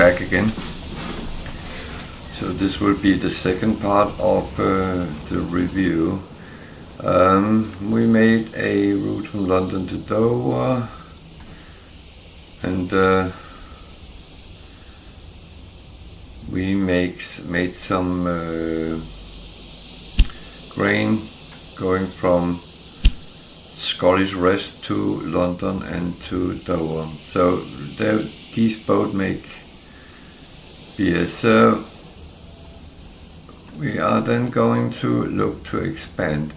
back again. So this will be the second part of the review. We made a route from London to Dover, and we made some grain going from Scottish Rest to London and to Dover. So these both make beer. So we are then going to look to expand.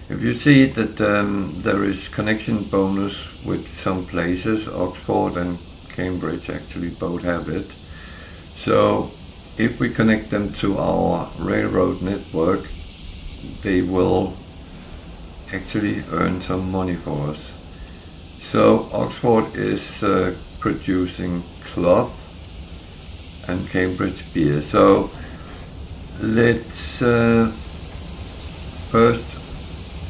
If you see that there is connection bonus with some places, Oxford and Cambridge actually both have it. So if we connect them to our railroad network, they will actually earn some money for us. So Oxford is producing cloth and Cambridge beer. So let's first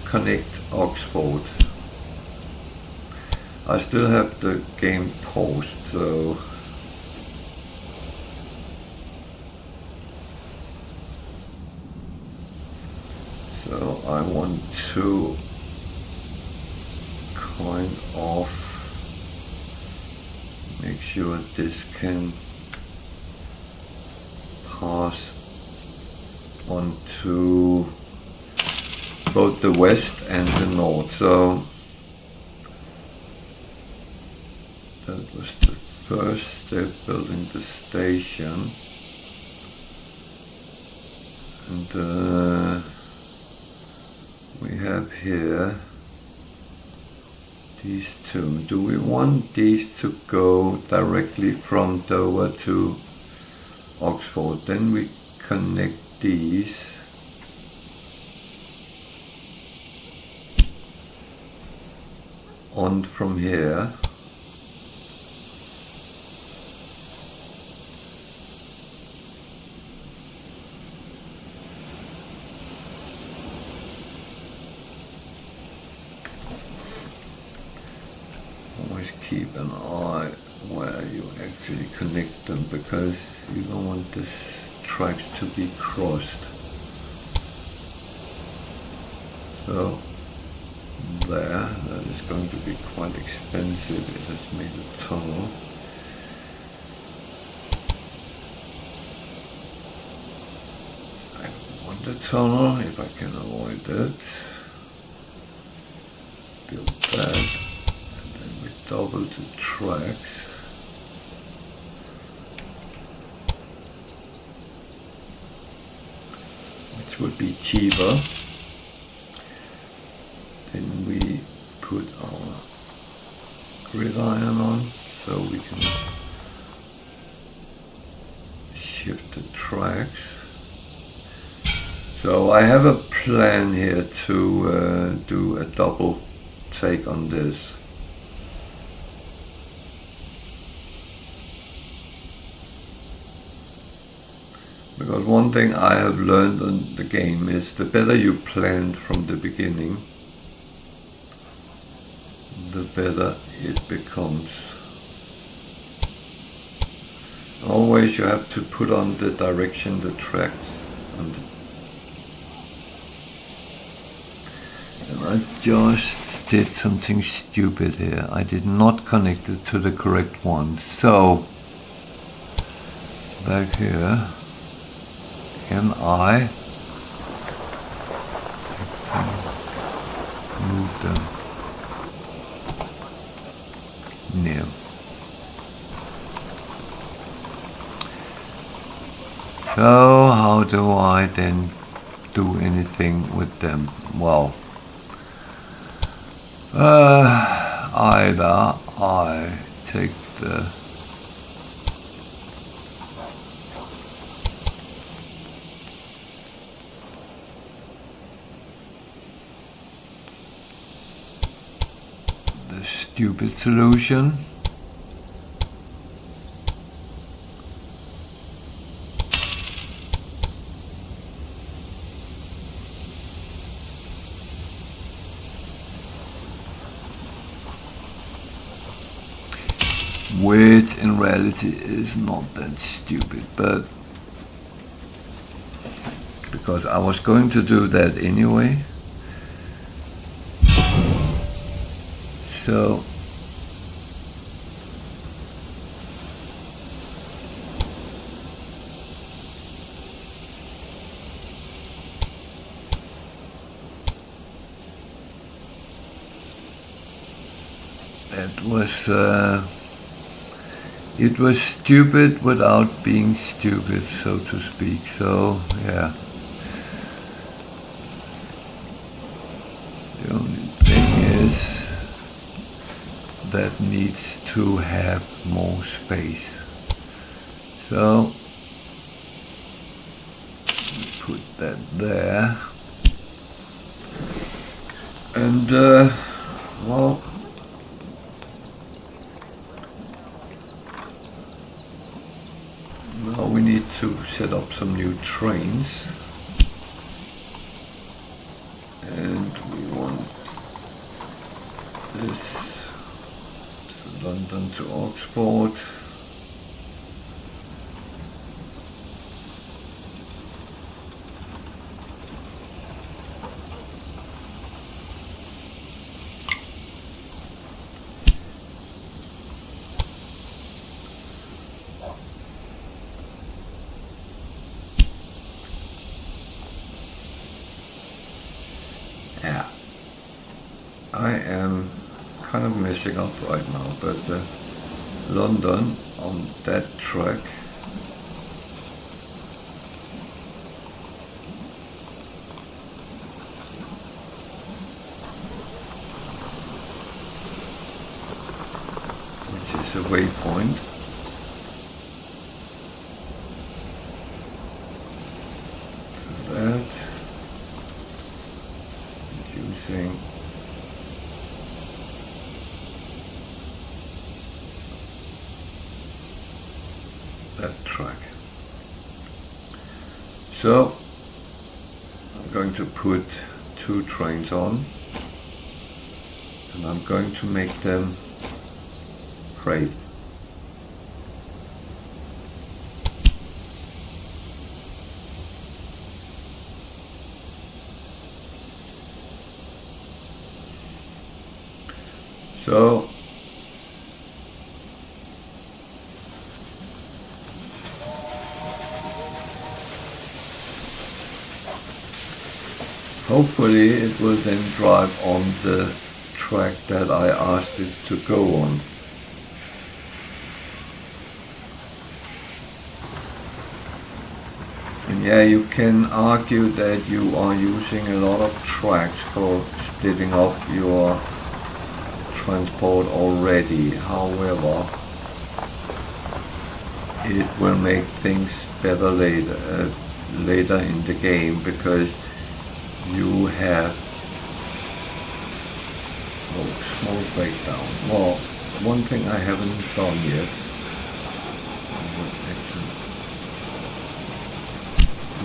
connect Oxford. I still have the game paused, so I want to kind of make sure this can pass on to both the west and the north. So that was the first step, building the station. And we have here these two. Do we want these to go directly from Dover to Oxford? Then we connect these on from here. Always keep an eye where you actually connect them, because you don't want the tracks to be crossed. So there, that is going to be quite expensive. It has made a tunnel. I don't want the tunnel if I can avoid it. Build that. Double the tracks. Which would be cheaper. Then we put our gridiron on so we can shift the tracks. So I have a plan here to do a double take on this. Because one thing I have learned on the game is the better you plan from the beginning, the better it becomes. Always you have to put on the direction, the tracks, and I just did something stupid here. I did not connect it to the correct one. So back here, can I move them? No. So how do I then do anything with them? Well, either I take the stupid solution, which in reality is not that stupid, but because I was going to do that anyway. So it was stupid without being stupid, so to speak. So yeah. The only thing is that needs to have more space. So put that there. And well, now we need to set up some new trains, and we want this to London to Oxford. Yeah, I am kind of messing up right now, but London on that track which is a waypoint. So that using that track. So I'm going to put 2 trains on, and I'm going to make them freight. So hopefully it will then drive on the track that I asked it to go on. And yeah, you can argue that you are using a lot of tracks for splitting up your transport already. However, it will make things better later in the game, because you have small breakdown. Well, one thing I haven't done yet, I will actually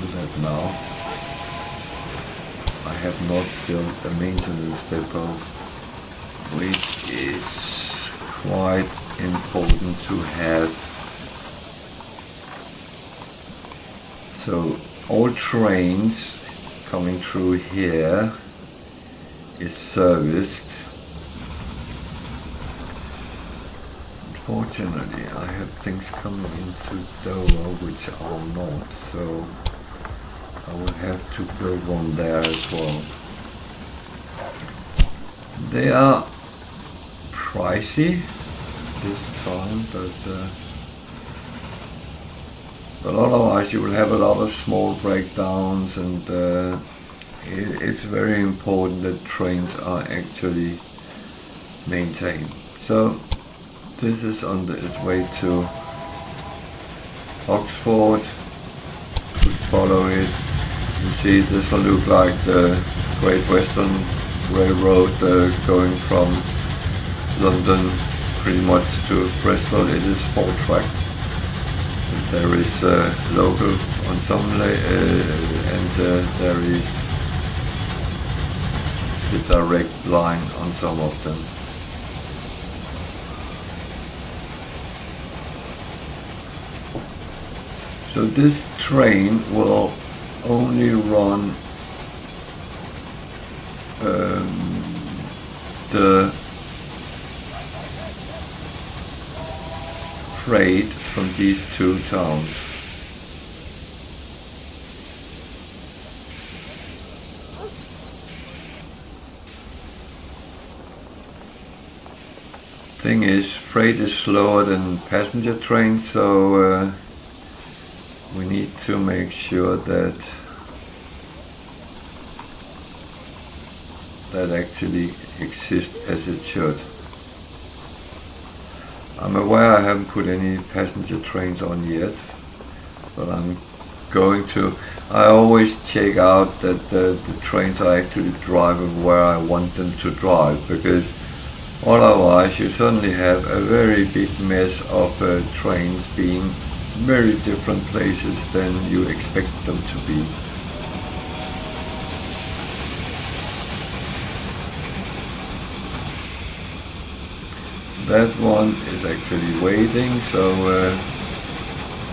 do that now. I have not built a maintenance depot, which is quite important to have. So all trains coming through here is serviced. Unfortunately, I have things coming into Dover which are not, so I will have to build one there as well. They are pricey this time, but otherwise you will have a lot of small breakdowns, and it's very important that trains are actually maintained. So this is on its way to Oxford. Could follow it. You see, this will look like the Great Western Railroad going from London pretty much to Bristol. It is 4-track. There is local on some and there is the direct line on some of them. So this train will only run the freight from these two towns. Thing is, freight is slower than passenger trains, so we need to make sure that that actually exists as it should. I'm aware I haven't put any passenger trains on yet, but I'm going to. I always check out that the trains are actually driving where I want them to drive, because otherwise you suddenly have a very big mess of trains being very different places than you expect them to be. That one is actually waiting, so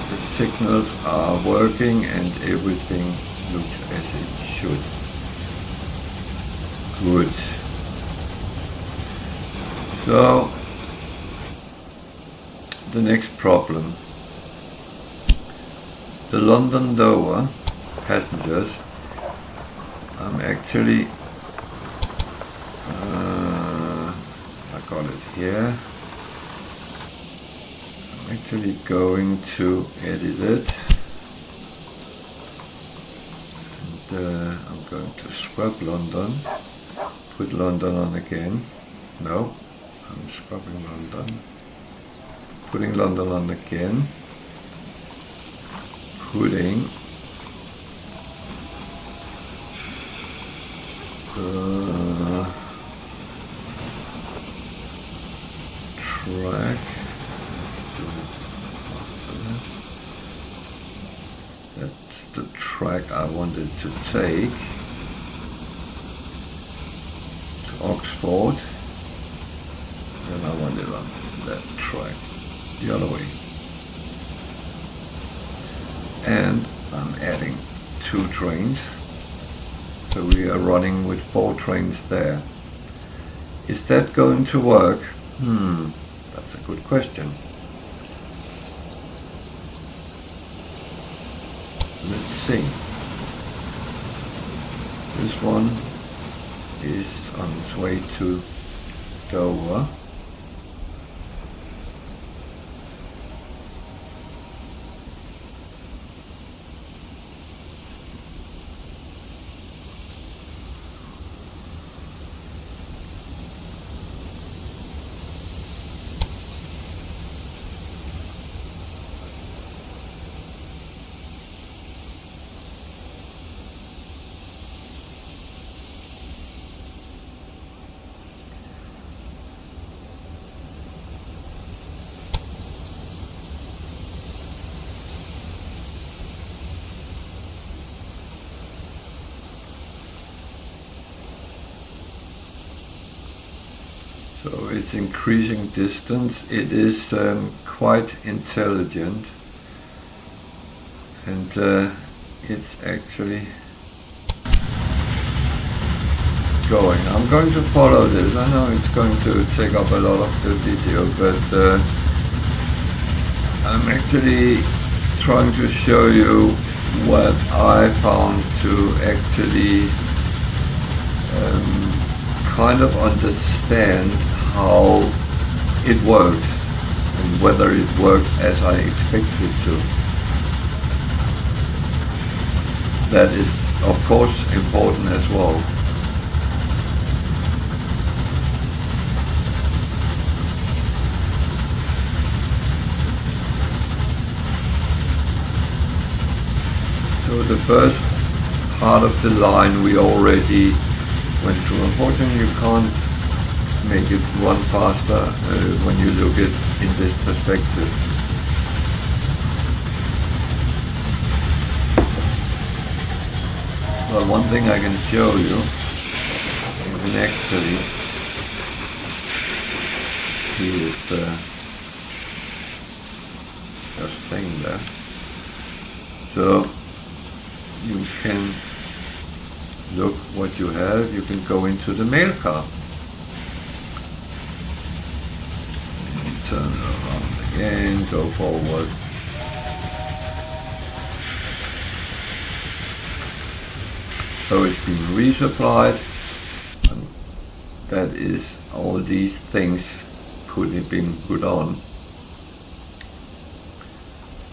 the signals are working and everything looks as it should. Good. So, the next problem. The London Dover passengers, I'm actually, I got it here. I'm actually going to edit it. And I'm going to scrub London, put London on again. No, I'm scrubbing London, putting London on again. Putting the track, that's the track I wanted to take to Oxford, and I want it on that track, the other way. And I'm adding 2 trains, so we are running with 4 trains there. Is that going to work? That's a good question. Let's see. This one is on its way to Dover. So it's increasing distance. It is quite intelligent, and it's actually going. I'm going to follow this. I know it's going to take up a lot of the video, but I'm actually trying to show you what I found to actually kind of understand how it works and whether it works as I expect it to. That is of course important as well. So the first part of the line we already went through. Unfortunately, you can't make it run faster when you look at it in this perspective. Well, one thing I can show you, you can actually see is just staying there. So you can look what you have. You can go into the mail car. Turn around again, go forward. So it's been resupplied, and that is all these things been put on.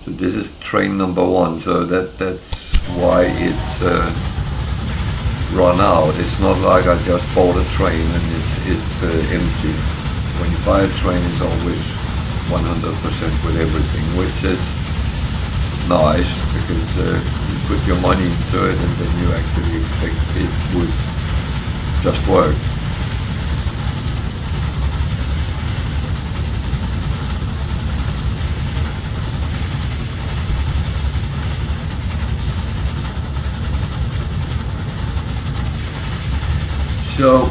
So this is train number 1, so that's why it's run out. It's not like I just bought a train and it's empty. When you buy a train, it's always 100% with everything, which is nice because you put your money into it and then you actually expect it would just work. So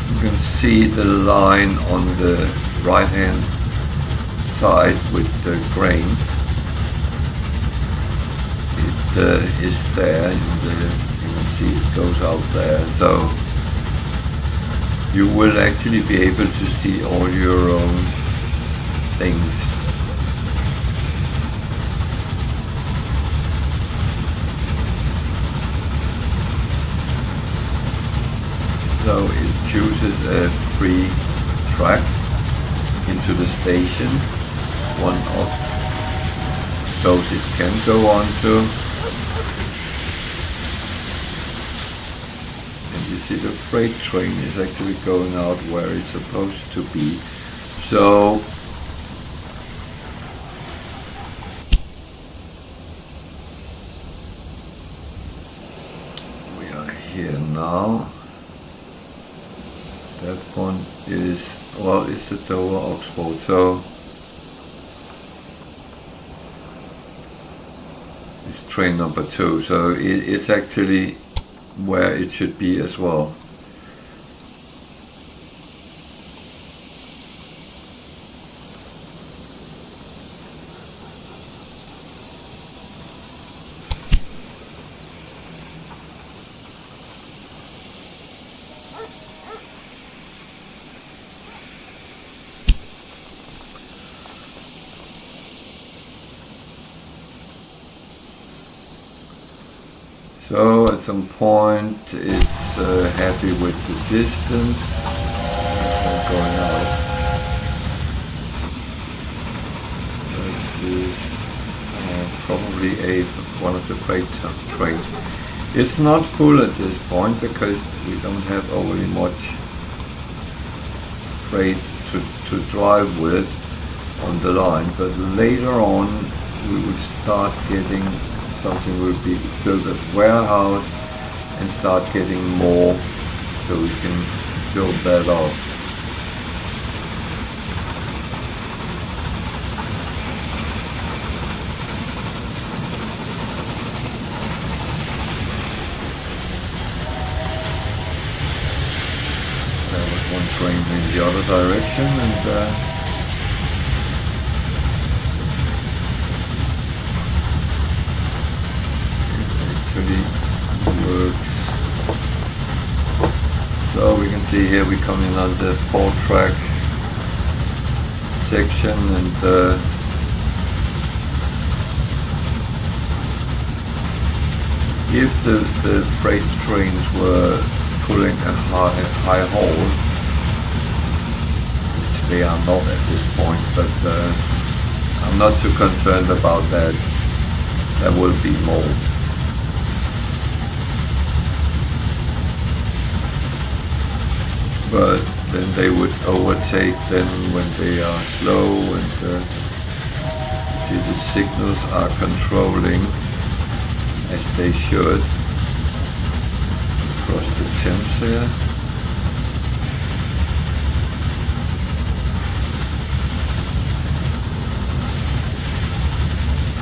you can see the line on the right hand side with the grain. It is there, and you can see it goes out there. So you will actually be able to see all your own things. So it chooses a free track into the station, one of those it can go on to. And you see the freight train is actually going out where it's supposed to be. So we are here now. That one is, well, it's the Dover Oxford, so it's train number 2, so it's actually where it should be as well. So at some point it's happy with the distance going out. That is probably one of the freight trains. It's not full at this point because we don't have overly much freight to drive with on the line, but later on we will start getting something, will be build a warehouse and start getting more, so we can build that up. There was one train in the other direction, and works. So we can see here we come in on the 4-track section, and if the freight trains were pulling a high haul, which they are not at this point, but I'm not too concerned about that. There will be more. But then they would overtake then when they are slow, and you see the signals are controlling as they should across the Thames here.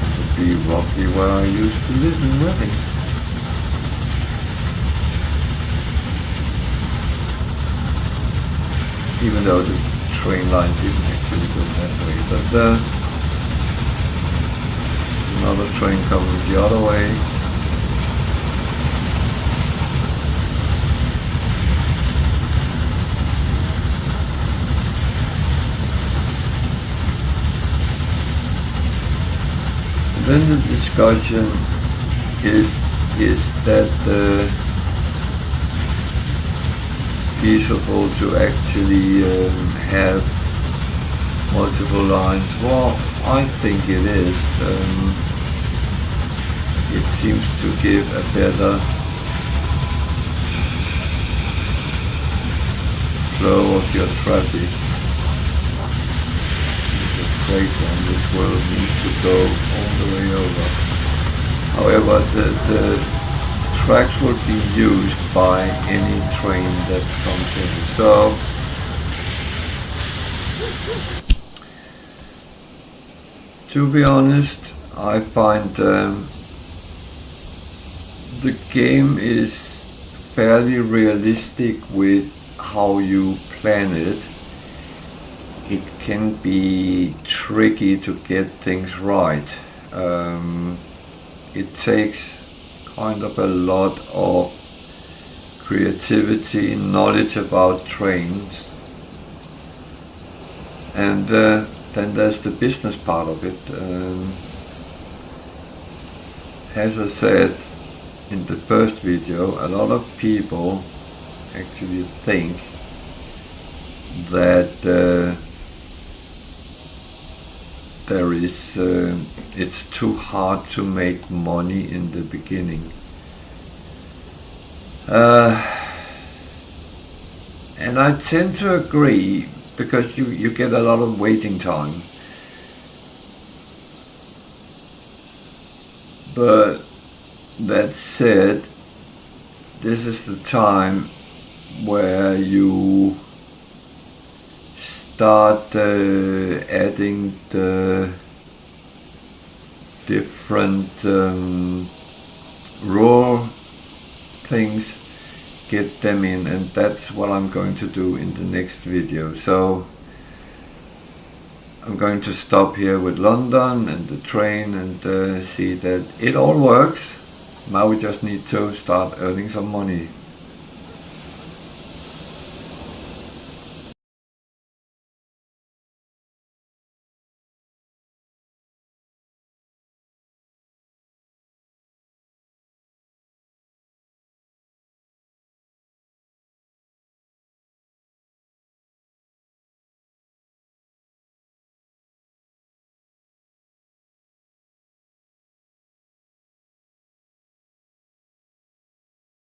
That would be roughly where I used to live in Reading. Even though the train line didn't actually go that way, but Another train coming the other way. Then the discussion is that feasible to actually have multiple lines? Well, I think it is. It seems to give a better flow of your traffic. Freight one which will need to go all the way over. However, the tracks will be used by any train that comes in. So to be honest, I find the game is fairly realistic with how you plan it. It can be tricky to get things right. It takes kind of a lot of creativity, knowledge about trains, and then there's the business part of it. As I said in the first video, a lot of people actually think that it's too hard to make money in the beginning. And I tend to agree, because you get a lot of waiting time. But that said, this is the time where you start adding the different raw things, get them in, and that's what I'm going to do in the next video. So I'm going to stop here with London and the train and see that it all works. Now we just need to start earning some money.